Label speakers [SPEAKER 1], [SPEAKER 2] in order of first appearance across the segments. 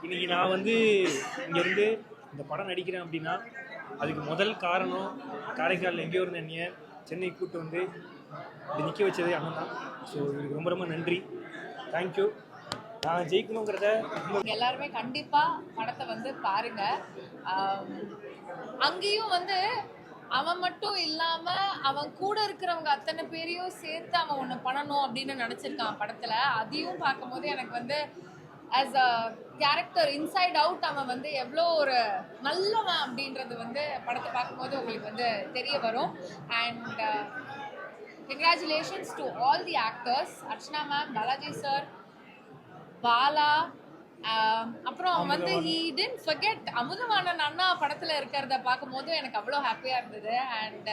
[SPEAKER 1] இன்னைக்கு நான் வந்து இங்கேருந்து இந்த படம் நடிக்கிறேன் அப்படின்னா அதுக்கு முதல் காரணம் காரைக்காலில் எங்கேயோ இருந்த என்னைய சென்னை கூட்டு வந்து இப்படி நிற்க வச்சதே அண்ணன் தான். ஸோ இதுக்கு ரொம்ப ரொம்ப நன்றி, தேங்க்யூ. நான் ஜெயிக்கணுங்கிறத
[SPEAKER 2] எல்லாருமே கண்டிப்பா படத்தை வந்து பாருங்க. அங்கேயும் வந்து அவன் மட்டும் இல்லாம அவன் கூட இருக்கிறவங்க அத்தனை பேரையும் சேர்த்து அவன் ஒன்று பண்ணணும் அப்படின்னு நினைச்சிருக்கான் படத்துல. அதையும் பார்க்கும்போது எனக்கு வந்து as a character inside out அவன் வந்து எவ்வளோ ஒரு நல்லவன் அப்படின்றது வந்து படத்தை பார்க்கும்போது உங்களுக்கு வந்து தெரிய வரும். And congratulations to all the actors, Archana ma'am, Balaji sir, Bala, அப்புறம் வந்து ஹீ டிடன்ட் ஃபர்கெட் அமுதவாணன் அண்ணா படத்தில் இருக்கிறத பார்க்கும்போது எனக்கு அவ்வளோ ஹாப்பியாக இருந்தது. And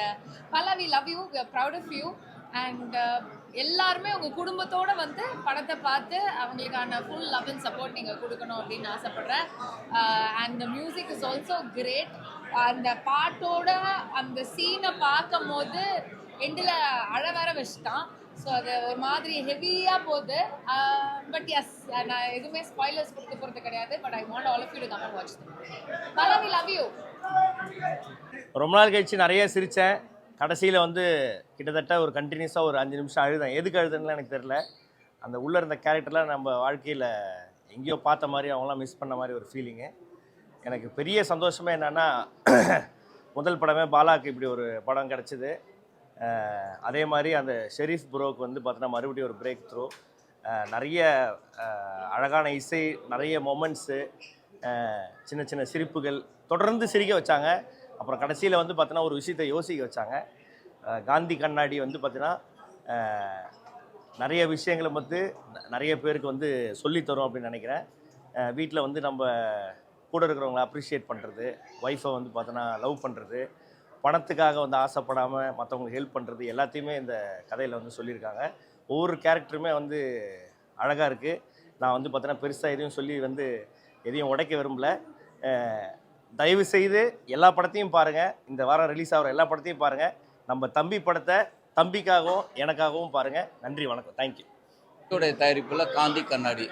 [SPEAKER 2] Bala, we love you, we are proud of you. And எல்லாருமே உங்கள் குடும்பத்தோடு வந்து படத்தை பார்த்து அவங்களுக்கான ஃபுல் லவ் அண்ட் சப்போர்ட் நீங்கள் கொடுக்கணும் அப்படின்னு ஆசைப்பட்றேன். And the music is also great. அந்த பாட்டோட அந்த சீனை பார்க்கும் போது எண்டில் அழ வர வச்சுட்டான். ஸோ அது ஒரு மாதிரி ஹெவியாக போகுது. பட் எஸ், நான் எதுவுமே ஸ்பாய்லர்ஸ் கொடுக்க போகிறது கிடையாது. But I want all of you to come and watch them. Bala, we love you.
[SPEAKER 3] ரொம்ப நாள் கழிச்சு நிறைய சிரித்தேன். கடைசியில் வந்து கிட்டத்தட்ட ஒரு கண்டினியூஸாக ஒரு 5 நிமிஷம் அழுதேன். எதுக்கு அழுதுன்னு எனக்கு தெரில. அந்த உள்ளே இருந்த கேரக்டர்லாம் நம்ம வாழ்க்கையில் எங்கேயோ பார்த்த மாதிரி அவங்களாம் மிஸ் பண்ண மாதிரி ஒரு ஃபீலிங்கு. எனக்கு பெரிய சந்தோஷமே என்னென்னா, முதல் படமே பாலாவுக்கு இப்படி ஒரு படம் கிடச்சிது. அதே மாதிரி அந்த ஷெரீஃப் ப்ரோக்கு வந்து பார்த்தீங்கன்னா மறுபடியும் ஒரு பிரேக் த்ரூ. நிறைய அழகான இசை, நிறைய மொமெண்ட்ஸு, சின்ன சின்ன சிரிப்புகள், தொடர்ந்து சிரிக்க வச்சாங்க. அப்புறம் கடைசியில் வந்து பார்த்தீங்கன்னா ஒரு விஷயத்தை யோசிக்க வச்சாங்க. காந்தி கண்ணாடி வந்து பார்த்தீங்கன்னா நிறைய விஷயங்களை வந்து நிறைய பேருக்கு வந்து சொல்லித்தரும் அப்படின்னு நினைக்கிறேன். வீட்டில் வந்து நம்ம கூட இருக்கிறவங்கள அப்ரிஷியேட் பண்ணுறது, ஒய்ஃபை வந்து பார்த்தோன்னா லவ் பண்ணுறது, பணத்துக்காக வந்து ஆசைப்படாமல் மற்றவங்களுக்கு ஹெல்ப் பண்ணுறது, எல்லாத்தையுமே இந்த கதையில் வந்து சொல்லியிருக்காங்க. ஒவ்வொரு கேரக்டருமே வந்து அழகாக இருக்குது. நான் வந்து பார்த்தோன்னா பெருசாக எதையும் சொல்லி வந்து எதையும் உடைக்க விரும்பலை. தயவு செய்து எல்லா படத்தையும் பாருங்கள். இந்த வாரம் ரிலீஸ் ஆகிற எல்லா படத்தையும் பாருங்கள். நம்ம தம்பி படத்தை தம்பிக்காகவும் எனக்காகவும் பாருங்கள். நன்றி, வணக்கம், தேங்க்யூ.
[SPEAKER 4] அவருடைய தயாரிப்பில் காந்தி கண்ணாடி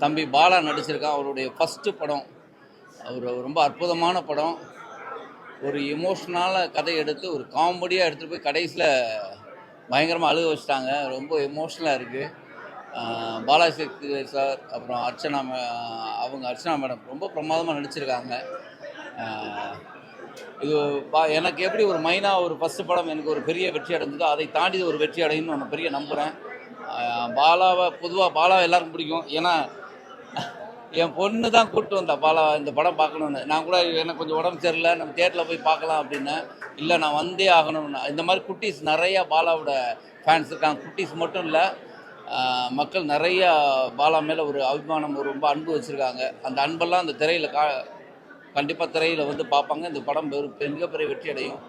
[SPEAKER 4] தம்பி பாலா நடிச்சிருக்கான். அவருடைய ஃபஸ்ட்டு படம். அவர் ரொம்ப அற்புதமான படம். ஒரு எமோஷ்னலான கதை எடுத்து ஒரு காமெடியாக எடுத்துகிட்டு போய் கடைசியில் பயங்கரமாக அழுக வச்சுட்டாங்க. ரொம்ப எமோஷ்னலாக இருக்குது. பாலாஜி சார், அப்புறம் அர்ச்சனா மேடம் ரொம்ப பிரமாதமாக நடிச்சிருக்காங்க. இது எனக்கு எப்படி ஒரு மைனாக ஒரு ஃபஸ்ட்டு படம் எனக்கு ஒரு பெரிய வெற்றி அடைஞ்சதோ அதை தாண்டி ஒரு வெற்றி அடையணும்னு நான் பெரிய நம்புகிறேன். பொதுவாக பாலாவை எல்லாருக்கும் பிடிக்கும். ஏன்னா என் பொண்ணு தான் கூப்பிட்டு வந்தா பாலா இந்த படம் பார்க்கணுன்னு. நான் கூட எனக்கு கொஞ்சம் உடம்பு சரியில்லை, நம்ம தியேட்டரில் போய் பார்க்கலாம் அப்படின்னு. இல்லை, நான் வந்தே ஆகணும்னு. இந்த மாதிரி குட்டீஸ் நிறையா பாலாவோட ஃபேன்ஸ் இருக்காங்க. குட்டீஸ் மட்டும் இல்லை, மக்கள் நிறையா பாலா மேலே ஒரு அபிமானம், ஒரு ரொம்ப அன்பு வச்சுருக்காங்க. அந்த அன்பெல்லாம் அந்த திரையில் கண்டிப்பாக திரையில் வந்து பார்ப்பாங்க. இந்த படம் மிகப்பெரிய வெற்றி அடையும்.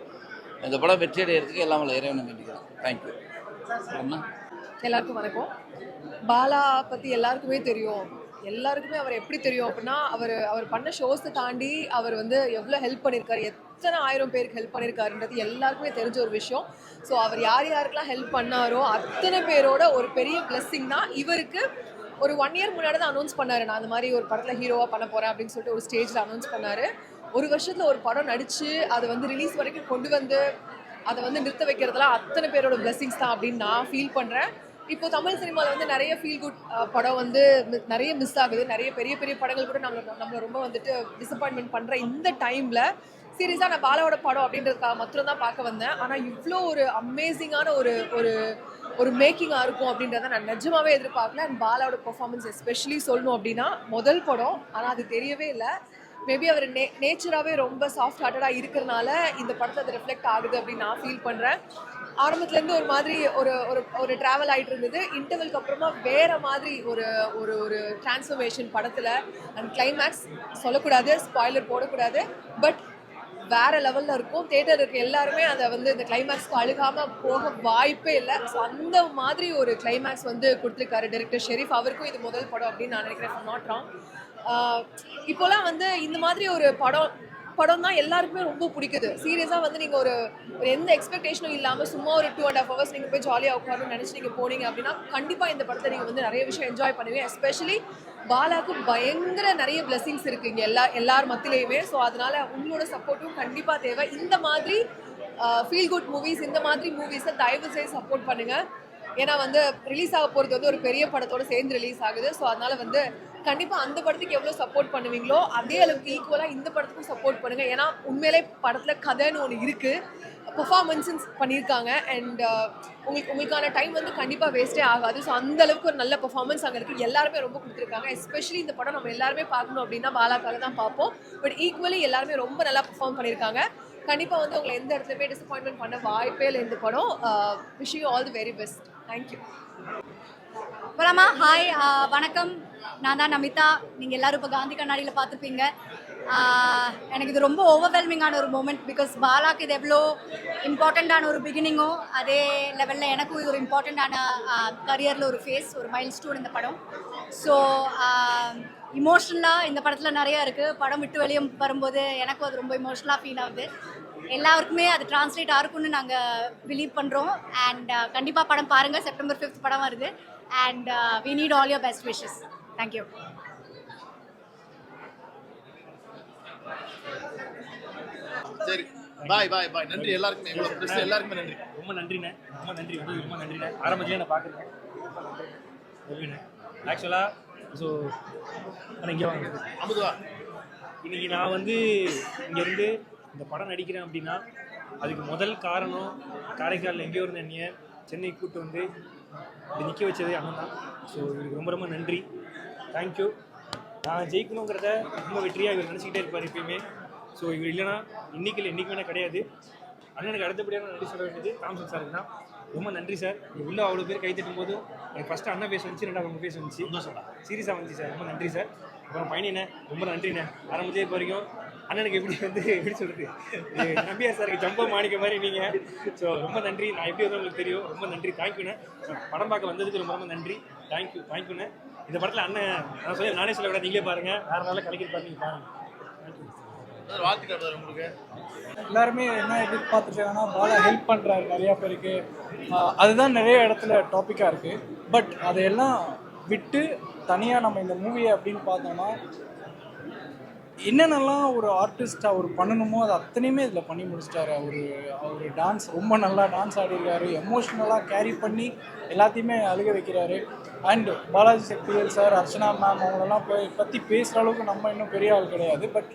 [SPEAKER 4] இந்த படம் வெற்றி அடைகிறதுக்கு எல்லாம் இறைவனை வேண்டிக்கிறேன். தேங்க்யூ.
[SPEAKER 5] எல்லாருக்கும் வணக்கம். பாலா பற்றி எல்லாருக்குமே தெரியும். எல்லாருக்குமே அவர் எப்படி தெரியும் அப்படின்னா, அவர் பண்ண ஷோஸை தாண்டி அவர் வந்து எவ்வளோ ஹெல்ப் பண்ணியிருக்காரு, எத்தனை 1000 பேருக்கு ஹெல்ப் பண்ணியிருக்காருன்றது எல்லாருக்குமே தெரிஞ்ச ஒரு விஷயம். ஸோ அவர் யாருக்கெல்லாம் ஹெல்ப் பண்ணாரோ அத்தனை பேரோட ஒரு பெரிய பிளெஸ்ஸிங் தான் இவருக்கு. ஒரு 1 இயர் முன்னாடி தான் அனௌன்ஸ் பண்ணார், நான் அந்த மாதிரி ஒரு படத்தில் ஹீரோவாக பண்ண போகிறேன் அப்படின்னு சொல்லிட்டு ஒரு ஸ்டேஜில் அனௌன்ஸ் பண்ணார். ஒரு வருஷத்தில் ஒரு படம் நடித்து அதை வந்து ரிலீஸ் வரைக்கும் கொண்டு வந்து அதை வந்து நிறுத்த வைக்கிறதுலாம் அத்தனை பேரோட பிளெஸ்ஸிங்ஸ் தான் அப்படின்னு நான் ஃபீல் பண்ணுறேன். இப்போ தமிழ் சினிமாவில் வந்து நிறைய ஃபீல் குட் படம் வந்து நிறைய மிஸ் ஆகுது. நிறைய பெரிய பெரிய படங்கள் கூட நம்மளை ரொம்ப வந்துட்டு டிசப்பாயின்மெண்ட் பண்ணுற இந்த டைமில் சீரியஸாக நான் பாலாவோட படம் அப்படின்றதுக்காக மாத்திரம் தான் பார்க்க வந்தேன். ஆனால் இவ்வளோ ஒரு அமேசிங்கான ஒரு ஒரு ஒரு மேக்கிங்காக இருக்கும் அப்படின்றத நான் நிஜமாவே எதிர்பார்க்கல. அண்ட் பாலாவோட பெர்ஃபார்மன்ஸ் எஸ்பெஷலி சொல்லணும் அப்படின்னா, முதல் படம் ஆனால் அது தெரியவே இல்லை. மேபி அவர் நேச்சராகவே ரொம்ப சாஃப்ட் ஹார்ட்டடாக இருக்கிறனால இந்த படத்தை அது ரிஃப்ளெக்ட் ஆகுது அப்படின்னு நான் ஃபீல் பண்ணுறேன். ஆரம்பத்துலேருந்து ஒரு மாதிரி ஒரு ஒரு ஒரு ட்ராவல் ஆகிட்டு இருந்தது. இன்டர்வலுக்கு அப்புறமா வேறு மாதிரி ஒரு ஒரு ஒரு டிரான்ஸ்ஃபர்மேஷன் படத்தில். அண்ட் கிளைமேக்ஸ் சொல்லக்கூடாது, ஸ்பாய்லர் போடக்கூடாது, பட் வேறு லெவலில் இருக்கும். தேட்டர் இருக்க எல்லாருமே அதை வந்து இந்த கிளைமேக்ஸ்க்கு அழுகாமல் போக வாய்ப்பே இல்லை. ஸோ அந்த மாதிரி ஒரு கிளைமேக்ஸ் வந்து கொடுத்துருக்காரு டைரக்டர் ஷெரீஃப். அவருக்கும் இது முதல் படம் அப்படின்னு நான் நினைக்கிறேன், நாட் ராங். இப்போலாம் வந்து இந்த மாதிரி ஒரு படம் படம் தான் எல்லாருக்குமே ரொம்ப பிடிக்குது. சீரியஸாக வந்து நீங்கள் ஒரு எந்த எக்ஸ்பெக்டேஷனும் இல்லாமல் சும்மா ஒரு 2.5 hours நீங்கள் போய் ஜாலியாக உட்காரணும்னு நினச்சி நீங்கள் போனீங்க அப்படின்னா கண்டிப்பாக இந்த படத்தை நீங்கள் வந்து நிறைய விஷயம் என்ஜாய் பண்ணுவீங்க. எஸ்பெஷலி பாலாவுக்கு பயங்கர நிறைய பிளெஸிங்ஸ் இருக்குது இங்கே எல்லார் மத்தியிலையுமே. ஸோ அதனால உங்களோட சப்போர்ட்டும் கண்டிப்பாக தேவை. இந்த மாதிரி ஃபீல் குட் மூவிஸ், இந்த மாதிரி மூவிஸை தயவு செய்து சப்போர்ட் பண்ணுங்கள். ஏன்னா வந்து ரிலீஸ் ஆக போகிறது வந்து ஒரு பெரிய படத்தோடு சேர்ந்து ரிலீஸ் ஆகுது. ஸோ அதனால் வந்து கண்டிப்பாக அந்த படத்துக்கு எவ்வளோ சப்போர்ட் பண்ணுவீங்களோ அதே அளவுக்கு ஈக்குவலாக இந்த படத்துக்கும் சப்போர்ட் பண்ணுங்கள். ஏன்னா உண்மையிலே படத்தில் கதைன்னு ஒன்று இருக்குது, பெர்ஃபார்மன்ஸுன்னு பண்ணியிருக்காங்க. அண்ட் உங்களுக்கான டைம் வந்து கண்டிப்பாக வேஸ்ட்டே ஆகாது. ஸோ அந்த அளவுக்கு ஒரு நல்ல பெர்ஃபார்மன்ஸ் அங்கே இருக்குது. எல்லாருமே ரொம்ப கொடுத்துருக்காங்க. எஸ்பெஷலி இந்த படம் நம்ம எல்லாருமே பார்க்கணும் அப்படின்னா பாலாக்காக தான் பார்ப்போம். பட் ஈக்குவலி எல்லாருமே ரொம்ப நல்லா பெர்ஃபார்ம் பண்ணியிருக்காங்க. கண்டிப்பாக வந்து உங்களை எந்த இடத்துலையுமே டிசப்பாயின்மெண்ட் பண்ண வாய்ப்பே இல்லை இந்த படம். Wish you all the very best. Thank you.
[SPEAKER 6] போலாமா? ஹாய், வணக்கம். நான் தான் நமிதா. நீங்கள் எல்லோரும் இப்போ காந்தி கண்ணாடியில் பார்த்துருப்பீங்க. எனக்கு இது ரொம்ப ஓவர்வெல்மிங்கான ஒரு மூமெண்ட். பிகாஸ் பாலாக்கு இது எவ்வளோ இம்பார்ட்டண்ட்டான ஒரு பிகினிங்கோ அதே லெவலில் எனக்கும் இது ஒரு இம்பார்ட்டண்ட்டான கரியரில் ஒரு ஃபேஸ், ஒரு மைல் ஸ்டோன் இந்த படம். ஸோ இமோஷ்னலாக இந்த படத்தில் நிறையா இருக்குது. படம் விட்டு வெளியே வரும்போது எனக்கும் அது ரொம்ப இமோஷ்னலாக ஃபீல் ஆகுது. எல்லாருக்குமே அது டிரான்ஸ்லேட் ஆகும்னு நாங்கள் பிலீவ் பண்ணுறோம். அண்ட் கண்டிப்பாக படம் பாருங்கள். September 5th படம் வருது. And we need all your best wishes. Thank you.
[SPEAKER 7] சரி, பாய் பாய் பாய். நன்றி எல்லாருக்குமே, எல்லாருக்குமே நன்றி.
[SPEAKER 1] ரொம்ப நன்றிண்ணே, ரொம்ப நன்றி வந்து ரொம்ப நன்றிண்ணே. ஆரம்பத்திலே நான் பார்க்குறேன் ஆக்சுவலாக. ஸோ இங்கே வாங்க
[SPEAKER 7] அமுதுவா.
[SPEAKER 1] இன்னைக்கு நான் வந்து இங்கேருந்து இந்த படம் நடிக்கிறேன் அப்படின்னா அதுக்கு முதல் காரணம் காரைக்காலில் எங்கேயோ இருந்த என்னைய சென்னை கூட்டு வந்து இப்படி நிற்க வச்சதே அண்ணன் தான். ஸோ இவருக்கு ரொம்ப ரொம்ப நன்றி. தேங்க்யூ. நான் ஜெயிக்கணுங்கிறத ரொம்ப வெற்றியாக இவர் நினச்சிக்கிட்டே இருப்பார் எப்பயுமே. ஸோ இவர் இல்லைன்னா இன்றைக்கி என்றைக்குமே கிடையாது. அண்ணனுக்கு அடுத்தபடியாக நன்றி சொல்ல வேண்டியது தாம்சன் சாருக்கு தான். ரொம்ப நன்றி சார். உள்ளே அவ்வளோ பேர் கை தட்டும் போதும் எனக்கு ஃபஸ்ட்டு அண்ணன் பேச வந்துச்சு, ரெண்டாவது அவங்க பேச வந்துச்சு. சீரியஸாக வந்துச்சு சார். ரொம்ப நன்றி சார். அப்புறம் பையனே ரொம்ப நன்றிண்ணே. ஆரம்பத்திலே இப்போ வரைக்கும் அண்ணனுக்கு எப்படி சொல்கிறது, நம்பியார் சாருக்கு ஜம்போ மாணிக்க மாதிரி நீங்கள். ஸோ ரொம்ப நன்றி. நான் எப்படி வந்து உங்களுக்கு தெரியும். ரொம்ப நன்றி. தேங்க்யூண்ணே. படம் பார்க்க வந்ததுக்கு ரொம்ப ரொம்ப நன்றி. தேங்க்யூண்ணே. இந்த படத்தில் அண்ணன் நான் சொல்லி நானே சொல்ல விட நீங்களே பாருங்கள். வேறு நாளில் கலைக்கிட்டு நீங்கள் பாருங்கள். தேங்க்யூ.
[SPEAKER 7] வாழ்த்துக்கள் உங்களுக்கு.
[SPEAKER 8] எல்லாருமே என்ன எதிர்பார்த்துட்டாங்கன்னா பாலா ஹெல்ப் பண்ணுறாரு நிறையா பேருக்கு. அதுதான் நிறைய இடத்துல டாப்பிக்காக இருக்குது. பட் அதையெல்லாம் விட்டு தனியாக நம்ம இந்த மூவியை அப்படின்னு பார்த்தோம்னா என்னென்னலாம் ஒரு ஆர்டிஸ்ட்டாக அவர் பண்ணணுமோ அது அத்தனையுமே இதில் பண்ணி முடிச்சிட்டாரு. அவர் டான்ஸ் ரொம்ப நல்லா டான்ஸ் ஆடிருக்காரு. எமோஷ்னலாக கேரி பண்ணி எல்லாத்தையுமே அழுக வைக்கிறாரு. And Balaji Sakthivel sir, Archana ma'am அவங்களெல்லாம் பற்றி பேசுகிற அளவுக்கு நம்ம இன்னும் பெரிய ஆள் கிடையாது. பட்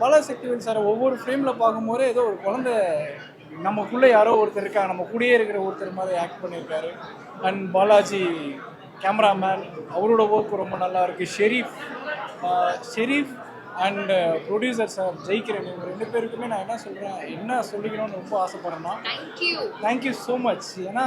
[SPEAKER 8] பாலாஜி சக்திவேல் சார் ஒவ்வொரு ஃப்ரேமில் பார்க்கும்போது ஏதோ ஒரு குழந்தை நமக்குள்ளே யாரோ ஒருத்தர் இருக்காங்க, நம்ம கூடயே இருக்கிற ஒருத்தர் மாதிரி ஆக்ட் பண்ணியிருக்காரு. அண்ட் பாலாஜி கேமராமேன், அவரோட ஒர்க் ரொம்ப நல்லா இருக்குது. ஷெரீஃப் அண்ட் ப்ரொடியூசர் சார் ஜெயிக்கிறேன். இவங்க ரெண்டு பேருக்குமே நான் என்ன சொல்லிக்கணும்னு ரொம்ப ஆசைப்படுறேன்னா தேங்க்யூ ஸோ மச். ஏன்னா